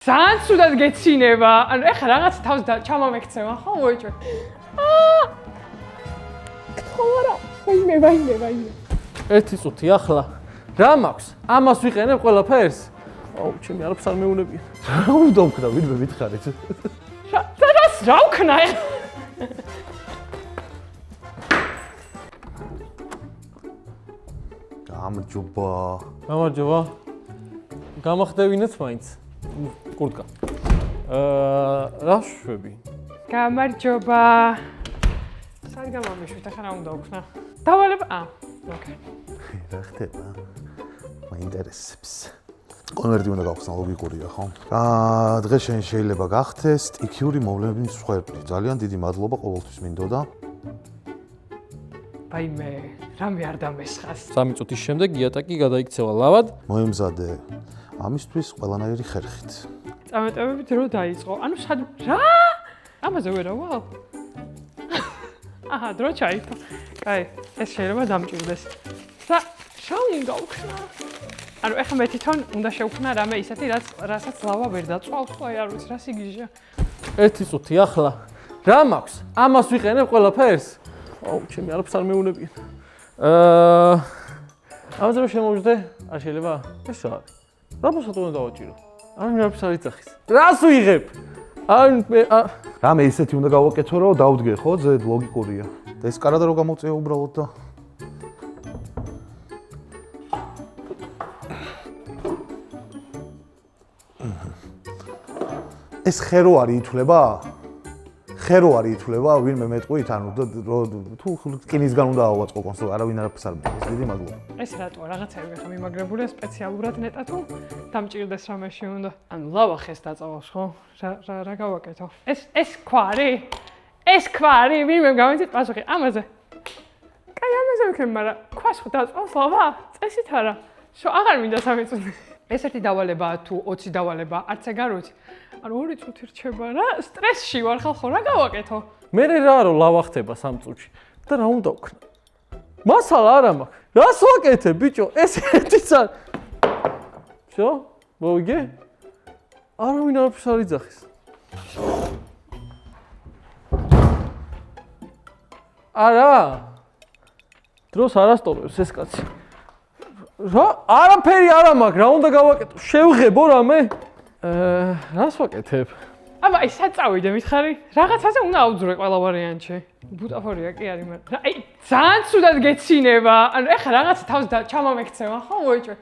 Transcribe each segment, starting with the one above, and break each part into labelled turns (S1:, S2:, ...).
S1: ძალიან ცუდად გეცინება. ანუ ეხლა რაღაც თავს ჩამომექცევა, ხო, მოიჭრე. ხოარა, ვაიმე.
S2: ერთი წუთი ახლა. რა მაქვს? ამას ვიყენებ ყველაფერს? აუ, ჩემი არაფერს არ მეუნებია.
S3: რა უნდა ვქნა, ვინმე მითხარით?
S1: რა ვქნა?
S2: გამარჯობა. გამახდევინეთ მაინც. კურტკა. რა შვები?
S1: გამარჯობა. სად გამომიშვით, ახლა რა უნდა ვქნა? დავალებ, ოკეი.
S3: რა ხდება? მაინტერესებს. კონვერტი უნდა გავხსნა, ლოგიკურია, ხო? დღეს შენ შეიძლება გახდეს სტიქიური მოვლენების მსხვერპლი. ძალიან დიდი მადლობა ყოველთვის მინდოდა.
S1: ვაიმე, რამე არ დამესხას.
S2: 3 წუთის შემდეგ იატაკი გადაიქცევა ლავად.
S3: მოემზადე ამისთვის ყველანაირი ხერხით.
S1: წამეტევებით რო დაიწყო. ანუ სად რა? ამაზე ვერა ვალ. აჰა, დრო ჩაითო. კაი, ეს შეიძლება დამჭირდეს. და რა უნდა ვქნა? ანუ ეხლა მე თვითონ უნდა შევქნა რამე ისეთი, რასაც ლავა ვერ დაწვავს, აი არ ვიცი, რა სიგიჟეა.
S2: ერთი წუთი ახლა. რა მაქვს? ამას ვიყენებ ყველაფერს? აუ, ჩემი არაფერს არ მეუნებია. ამაზე რომ შემოვждე, არ შეიძლება? ეს რა არის? რა მოსად უნდა დავაჭირო? არ მეაფერს არ იცახის. რას ვიღებ?
S3: რამე ისეთი უნდა გავაკეთო, რომ დავდგე, ხო? ზედ ლოგიკურია. და ეს კარადა რო გამოწეო უბრალოდ და ეს ხერო არის ითვლება? ხერო არის ითვლება, ვინმე მეტყვით, ანუ თუ რკინისგან უნდა ავაწყო კონსოლი, არავინ არაფერს არ მოგეს. დიდი მადლობა.
S1: ეს რატოა რაღაცები ხა მიმაგრებულია სპეციალურად ნეტა თუ დამჭირდეს რამეში უნდა. ანუ ლავა ხეს დაწავავს, ხო? რა გავაკეთო? ეს ქვარი? ეს ქვარი, ვინმე გამიცით პასუხი ამაზე. კაი, ამაზე ვიქნები, მაგრამ ქვას ხო დაწავს ლავა? წესით არა. შო აღარ მინდა 3 წუთი. ეს ერთი დავალებაა თუ 20 დავალებაა, არც ეგ არ ვიცი. ანუ 2 წუთი რჩება რა? სტრესში ვარ ხალხო, რა გავაკეთო?
S2: მე რა რომ ლავა ხდება 3 წუთში და რა უნდა ვქნა? მასალა არა მაქვს. რას ვაკეთებ, ბიჭო? ეს ერთიც არ. შო? მოვიგე? არავინ არაფერს არ იძახის. არა. დროს არასტოვებს ეს კაცი. რა? არაფერი არა მაქვს, რა უნდა გავაკეთო? შევღებო რამე? რას ვაკეთებ?
S1: აბა, აი საწავიდე მითხარი? რაღაცაზე უნდა აუძვრე ყველა ვარიანტში. ბუტაფორია კი არის, მაგრამ აი ძალიან ცუდად გეცინება. ანუ ეხლა რაღაც თავს ჩამომექცევა, ხო, მოიჭრე.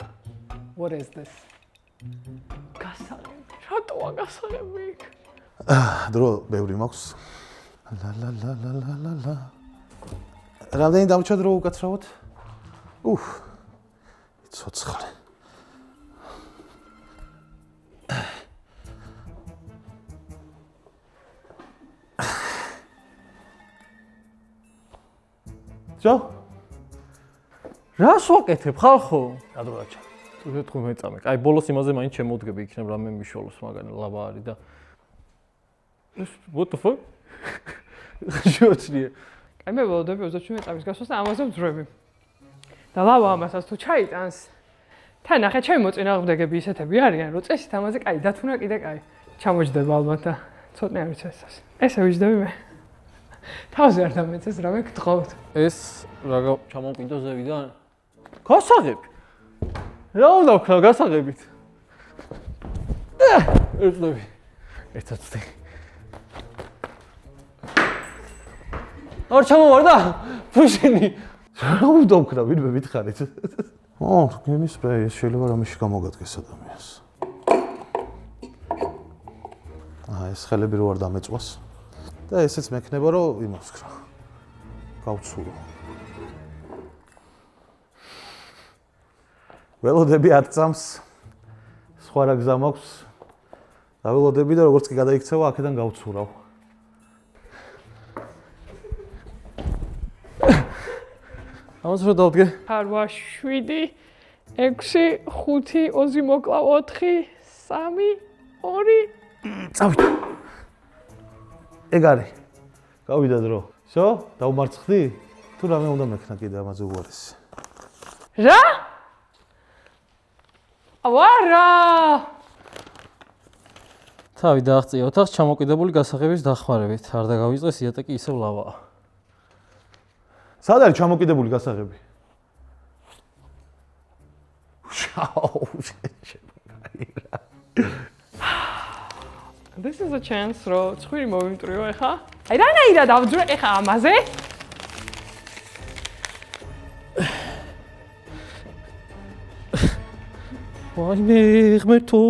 S1: What is this? გასაღები. რატოა გასაღები იქ?
S3: დრო ბევრი მაქვს. ლა. რამდენი დამჭა დრო უკაცრავად? ცოცხლე.
S2: ჯო? რას ვაკეთებ ხალხო?
S3: ადროაჩა.
S2: თუ ეთქო მეწამე. აი ბოლოს იმაზე მაინც შემოვდგები, იქნებ რამე მიშოლოს, მაგარი ლავა არის და what the fuck? შოჩნია.
S1: აი მე ველოდები 27 წამის გასვლას და ამაზე ვძვრები. და ლავა ამასაც თუ ჩაიტანს, თან ახლა ჩემი მოწინააღმდეგები ისეთები არიან, რომ წესით ამაზე კაი დათუნა კიდე კაი. ჩამოჯდება ალბათ და ცოტნე არ ვიცი ეს. ესე ვიждები მე. თავზე არ დამეცეს რამე გთხოვთ.
S2: ეს რა ჩამომკვიდო ზევიდან? გასაღები. რა უნდა ვქნა გასაღებით? ერთები. ერთად. არ ჩამოვარდა? ფუშინი.
S3: რა უნდა ვქნა, ვინმე მითხარით? რკინის სპრეი, ეს შეიძლება რამეში გამოგადგეს ადამიანს. ეს ხელები რო არ დამეწვას. და ესეც მექნება, რომ იმას ვქნა. გავცურო. ველოდები 10 წამს. სხვა რა გზა მაქვს? დაველოდები და როგორც კი გადაიქცევა, აქედან გავცურავ.
S2: ამას რა დავდგე?
S1: ხარვა 7 6 5 20 მოკლა 4 3 2
S3: წავიდე. ეგ არის. გავიდა დრო. შო, დავმარცხდი? თუ რამე უნდა მექნა კიდე ამაზე უარესი.
S1: რა? ვარა!
S2: თავი დააღწია ოთახს ჩამოკიდებული გასაღების დახმარებით. არ დაგავიწყეს იატაკი ისევ ლავაა.
S3: სად არის ჩამოკიდებული გასაღები?
S1: This is a chance რომ ცხვირი მოვიმტრიო ეხა. აი რანაირად ავძვრე ეხა ამაზე?
S2: ვაიმე, ღმერთო.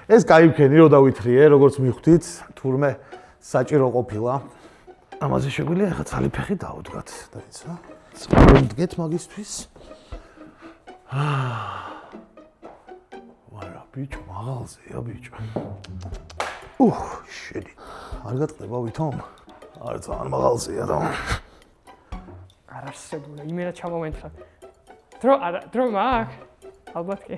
S3: ეს кайფქენი რო დავითრიე, როგორც მიხვდით, თურმე საჭირო ყოფილა. ამაზე შეგვიძლია ახლა ცალი ფეხი დაუდგათ, დაიცა. მდგეთ მაგისთვის. ვარა, ბიჭო, მაღალზეა, ბიჭო. შედი. არ გატყდება ვითომ? არ ძალიან მაღალზეა და
S1: არ არსებულა, იმენა ჩამოვენთხარ. დრო მაქვს? ალბათ კი.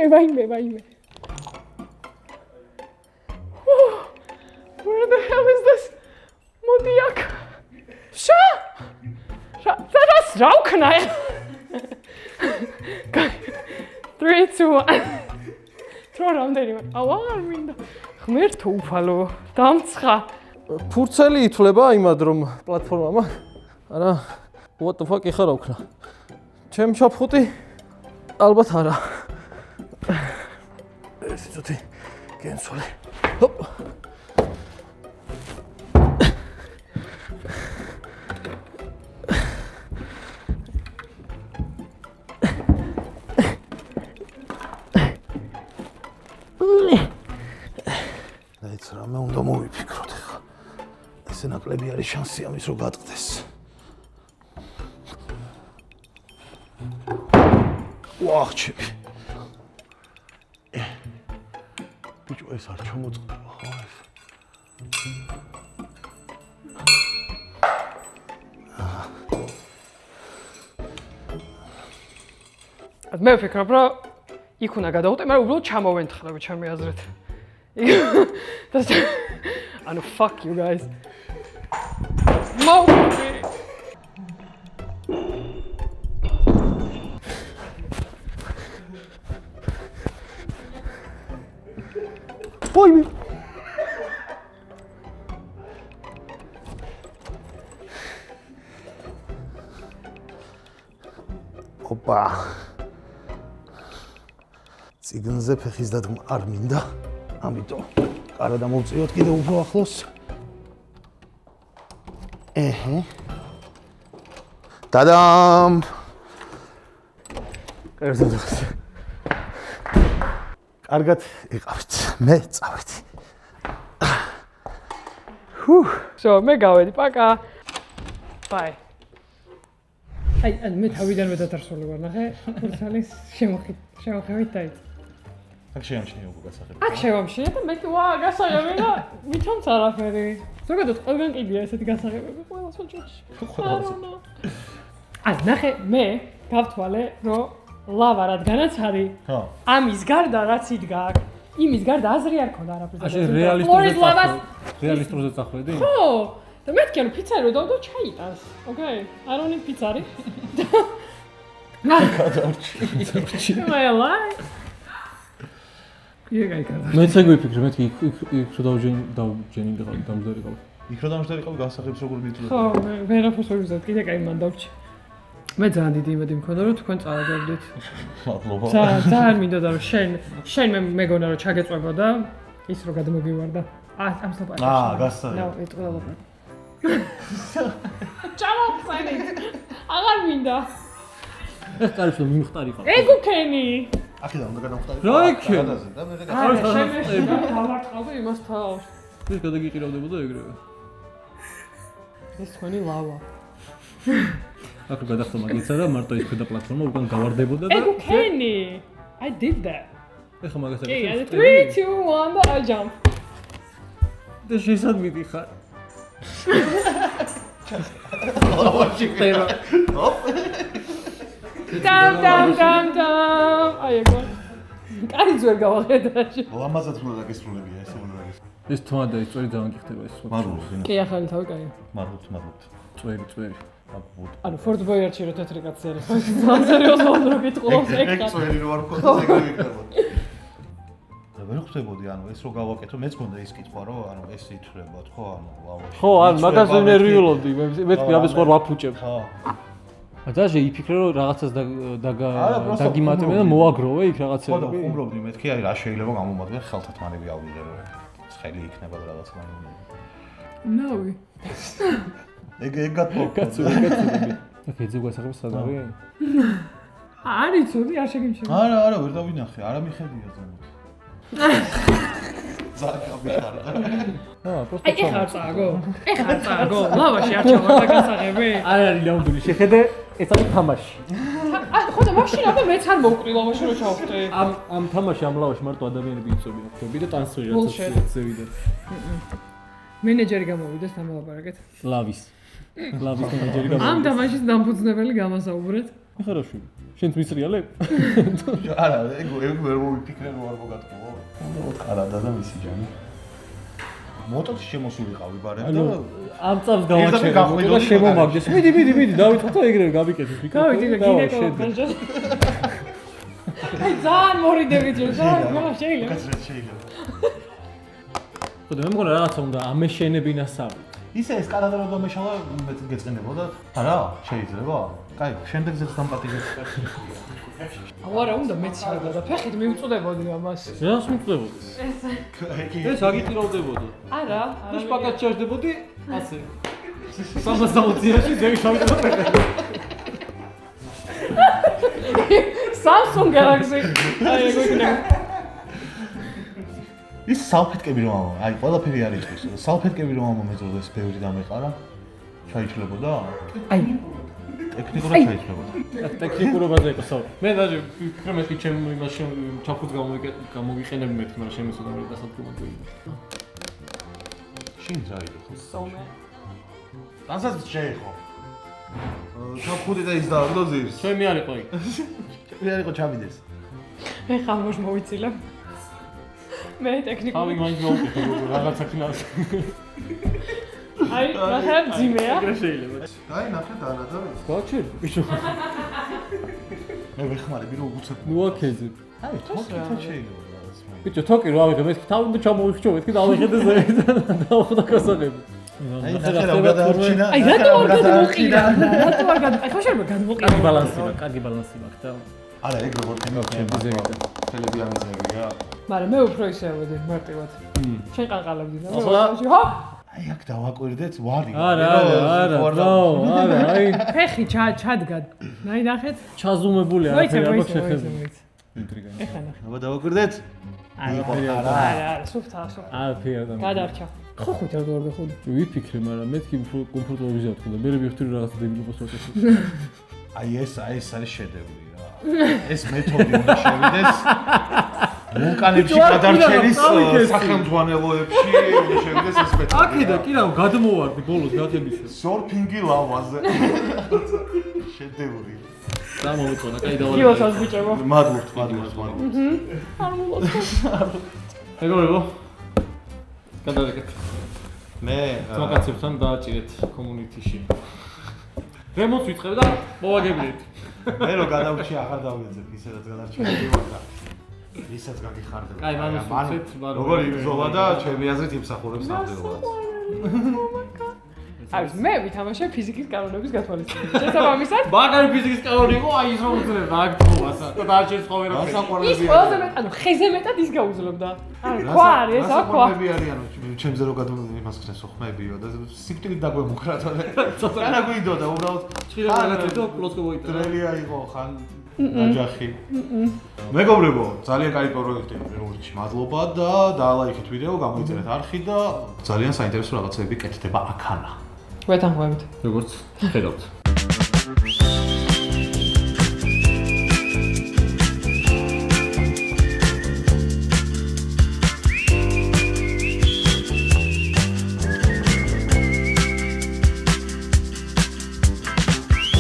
S1: Vaime. Where the hell is this? Modiak. That's raukna. 3 2 1. Throw რამდენი? არ მინდა. ღმერთო უფალო, დამცხა.
S2: ფურცელი ითვლება იმად რომ პლატფორმამა. არა, what the fuck ეხარა ვქნა. ჩემ ჩაფხუტი ალბათ არა. ეს ცოტი გენსოლე. ჰოპ.
S3: ეს რამე უნდა მოვიფიქროთ ახლა. ესე ნაკლები არის შანსი ამის რომ გატყდეს. ვახჩები. ბიჭო, ეს არ ჩამოწყდება ხო ეს?
S1: მე ვფიქრობ, რომ იქ უნდა გადავუტე, მაგრამ უბრალოდ ჩამოვენთხრები ჩემი აზრით. ანუ fuck you guys. მოვიდე.
S3: ვაიმე. ოპა. ციგნზე ფეხის დადგმა არ მინდა. ამიტომ კარა დამოვწიოთ კიდე უფრო ახლოს. დადამ.
S2: ერთადაც.
S3: კარგად იყავით. მე წავედი.
S1: So, მე გავედი, პაკა. Bye. აი, მე თავიდანვე დათარსული ვარ, ნახე, ფურცალის შემოხევით დაიწყო.
S3: აქ შეამჩნია უკვე გასაღები.
S1: აქ შევამშია და მე ვა, გასაღები და ვითომც არაფერი. ზოგადად ყველგან კიდია ესეთი გასაღებები ყველას ოჯახში. აი, ნახე, მე გავთვალე, რომ ლავა რადგანაც არის. ხო. ამის გარდა რაც იდგა აქ, იმის გარდა აზრი არ ქონდა არაფერზე.
S2: ასე რეალისტურზე წახვედი?
S1: ხო. და მეთქი ანუ პიცარი რო დავდო ჩაიტანს. Okay? I don't need pizza. გადავჭი. Am I alive? იე გაიქარდა.
S2: მეც ეგ ვიფიქრე, მეთქი იქ რო დამჯდარიყავ.
S3: იქ რო დამჯდარიყავ გასაღებს როგორ მიწვევ?
S1: ხო, მე ვერაფერს ვერ ვიზავ, კიდე კაი მან დავჭი. მე ძალიან დიდი იმედი მქონდა რომ თქვენ წავაგებდით.
S3: მადლობა.
S1: ძალიან მინდოდა რომ შენ მე მეგონა რომ ჩაგეწვებოდა ის რო გადმოგივარდა. ამ საპარკში.
S3: გასაღები.
S1: ნუ ეტყველა. ჩამოვწენით. აღარ მინდა.
S2: ეს კარგია მიმხტარიყავ.
S1: ეგ უქენი.
S3: აქედან უნდა გადავხტარი.
S2: რა იქე?
S3: და მე
S1: დავარტყავდი იმას თავს.
S2: ეს გადაგიყირავდებოდა ეგრევე.
S1: ეს თქვენი ლავა.
S2: აქ გადახტა მაგიცა და მარტო ის ქვედა პლატფორმა უკან გავარდებოდა და
S1: ეგ უქენი. I did that.
S2: ეხა მაგას
S1: Okay, 3 2 1 და I jump.
S2: და შესად მიდიხარ.
S3: ლავაში ხდება.
S1: Dam. Აი ვერ გავახედა.
S3: ლამაზად უნდა დაგესრულებია ესე უნდა დაგესრულებია.
S2: ეს თვა და ის წვერი ძალიან გიხდება ეს სხვა.
S3: მადლობა.
S1: კი, ახალი თავი კაი.
S3: მადლობთ.
S2: წვერი.
S1: ანუ Ford Boyard-ში რო თეთრი კაცი არის, ხო? ძალიან სერიოზულად რო გიტყულობს ეგ.
S3: ეგ წვერი რო არ მქონდეს ეგ ვიქნებოდი. ვერ ხვდებოდი, ანუ ეს რო გავაკეთო, მეც მქონდა ის კითხვა, რომ ანუ ეს ითვლებოდ, ხო, ანუ ლავაში.
S2: ხო, ან მაგაზე ნერვიულობდი, მეთქი ამის ხوار ვაფუჭებ.
S3: ხო.
S2: დაჟე იფიქრე რომ რაღაცას დაგიმატებენ და მოაგროვე იქ რაღაცები.
S3: ხო და ხუმრობდი მეთქი, აი რა შეიძლება გამომადგენ ხელთათ მანები ავიდე რომ ცხელი იქნება და რაღაცა მაინდა.
S1: ნავი.
S3: ეგ გათხოვდა.
S2: აკ ეძე გვასახებს სად არის?
S1: არის ცუდი, არ შეგიმჩნევა.
S3: არა, ვერ დავინახე, არა მიხედია ზემოთ. ზარკაბიხარ.
S2: პროსტო.
S1: აი, ეხლა წააგო. ლავაში არ ჩავარდა გასაღები.
S2: არ არის ნამდვილი. შეხედე, ეს არის თამაში.
S1: ხო და მაშინ აბა მეც არ მოვკრი ლავაში რო ჩავხტე.
S2: ამ თამაში ამ ლავაში მარტო ადამიანები იწვევიან ხები და ტრანსფერი
S1: Bullshit.
S2: რაც ზევიდან.
S1: მენეჯერი გამოვიდეს თამალაპარაკეთ.
S2: ლავის მენეჯერი გამოვიდა.
S1: ამ თამაშის დამფუძნებელი გამასაუბრეთ.
S2: ეხლა რა შვი? შენც მისრიალებ?
S3: არა, ეგ ვერ მოვიფიქრე რომ არ მოგატყუო. კარადა და მისი ჯანი. მოტოც შემოსულიყავი ბარემ და
S2: ამ წამს გავაჩერე და შემომაგდეს. მიდი, დავიწყოთ და ეგრევე გავიკეთეთ.
S1: გავიდი და გინეკოლოგიას. აი, ძალიან მორიდებით ჯერ, შეიძლება.
S3: კაცრად შეიძლება.
S2: ხო და მე მგონა რაღაცა უნდა ამეშენებინა სამი.
S3: ისე ეს კარადა რომ დამეშალა მეც გეწყინებოდა. არა, შეიძლება. კაი, შემდეგზეც დამპატიჟებს.
S1: არა, უნდა მეც შევიდა და ფეხით მივწუდებოდი ამას.
S2: რას მიწდებოდი? ეს აგიტიროვდებოდა.
S1: არა,
S2: და შპაკად ჩერდებოდი ასე. 360-ში ზევი შევიდა ფეხი.
S1: Samsung Galaxy. აი, ეგ იქნება.
S3: ის სალფეტკები რომ ამა, აი ყველაფერი არის ის. სალფეტკები რომ ამა მეძულეს ბევრი დამეყარა. ჩაიჩლებოდა?
S1: აი,
S3: ტექნიკურად ჩაიჩლებოდა.
S2: ტექნიკურობაზე იყო საუბარი. მე დაჟე ვფიქრე მეთქი ჩემ იმაში ჩაფუძ გამოვიყენებ მეთქი, მაგრამ შემეცოდა რომ დასადგომად ვიყიდე.
S3: შინ ზაიდო ხო?
S1: სომე.
S3: განსაც შეეხო. ჩაფხუდი და ის დააგდო ზირს.
S2: ჩემი არ იყო იქ.
S3: მე არ იყო ჩავიდეს.
S1: მე ხამოშ მოვიცილებ. მე ტექნიკურად.
S2: თავი მაინც მოვუკეთე რაღაცა ქნას.
S1: აი, ნახე ძიმეა.
S2: ეგრე შეიძლება.
S3: აი ნახე დანა და
S2: გაჩერ ბიჭო.
S3: მე ვეხმარები რომ უცებ.
S2: ნუ აქეზე.
S3: აი თოქი შეიძლება რაღაც მაინც.
S2: ბიჭო თოკი რო ავიღე მეთქი თავი უნდა ჩამოვიხჩო მეთქი დავიხედე ზეიდან დავხვდა გასაღები.
S3: აი ნახე რა გადაარჩინა.
S1: აი რატო არ გადმოყიდა? რატო არ გადმოყიდა? აი ხო შეიძლება გადმოყიდა.
S2: კარგი ბალანსი მაქვს და
S3: არა ეგ როგორ
S2: ჩემი ზევიდან.
S3: ხელები ამიზებია.
S1: მაგრამ მე უფრო ისე ავედი მარტივად. შენ ყანყალებდი და
S2: ახლა
S1: ხო?
S3: აი აქ დავაკვირდეთ ვარი.
S2: არა, აი
S1: ფეხი ჩადგა. აი ნახეთ.
S2: ჩაზუმებული არაფერი არ მაქვს შეხები.
S1: ეხლა ნახე.
S3: აბა დავაკვირდეთ?
S1: არა, სუფთა.
S2: არაფერი არ დამი.
S1: გადარჩა. ხო ხუთ არ გავხდი.
S2: ვიფიქრე, მაგრამ მეთქი კომფორტულად ვიზავთ და მე ვიხდები რაღაცა დებილობას ვაკეთებ.
S3: აი ეს არის შედევრი რა. ეს მეთოდი უნდა შევიდეს. ვულკანებში გადარჩენის სახელმძღვანელოებში უნდა შევიდეს ეს მეთოდი.
S2: აკედა კი რა გადმოვარდი ბოლოს გაკეთებისა.
S3: სორფინგი ლავაზე. შედევრი.
S2: დამოვიწონა, კაი დავარ.
S1: კილოსაც ბიჭებო.
S3: მადლობთ.
S1: არ მოვაწოდე.
S2: ეგრეო. გადავიკეთ.
S3: მე
S2: თმაკაცებთან დააჭირეთ community-ში. რემონტს ვიწყებ და მოვაგებინეთ.
S3: მე რო გადავრჩი აღარ დავიძებ ისედაც გადარჩენილი ვარ და ისაც გაგიხარდება.
S2: კაი, მანუს ვუცეთ,
S3: როგორი იბრძოლა და ჩემი აზრით იმსახურებს ნამდვილად.
S1: აი მე ვითამაშე ფიზიკის კანონების გათვალისწინებით. შესაბამისად,
S2: მაგარი ფიზიკის კანონი იყო, აი ის რომ უძლებს აქტოვასა და დააჭერს ხოლმე რა.
S1: ის ყველაზე მეტად, ანუ ხეზე მეტად ის გაუძლებდა. ანუ ქვა არის, ესა ქვა.
S3: ხმები არიანო, ჩემზე რო იმასქნეს ხმებიო და სიკვდილით დაგვემუქრათა. რა გვიდოდა უბრალოდ
S2: ჭირა გადაწედო პლოცკო მოიტანა.
S3: ტრელია იყო ხან ნაჯახი. მეგობრებო, ძალიან კაი პროექტი როლში. მადლობა და დაალაიქეთ ვიდეო, გამოიწერეთ არხი და ძალიან საინტერესო რაღაცები კეთდება აქანა.
S1: ვეთანხმებით.
S2: როგორც ხედავთ.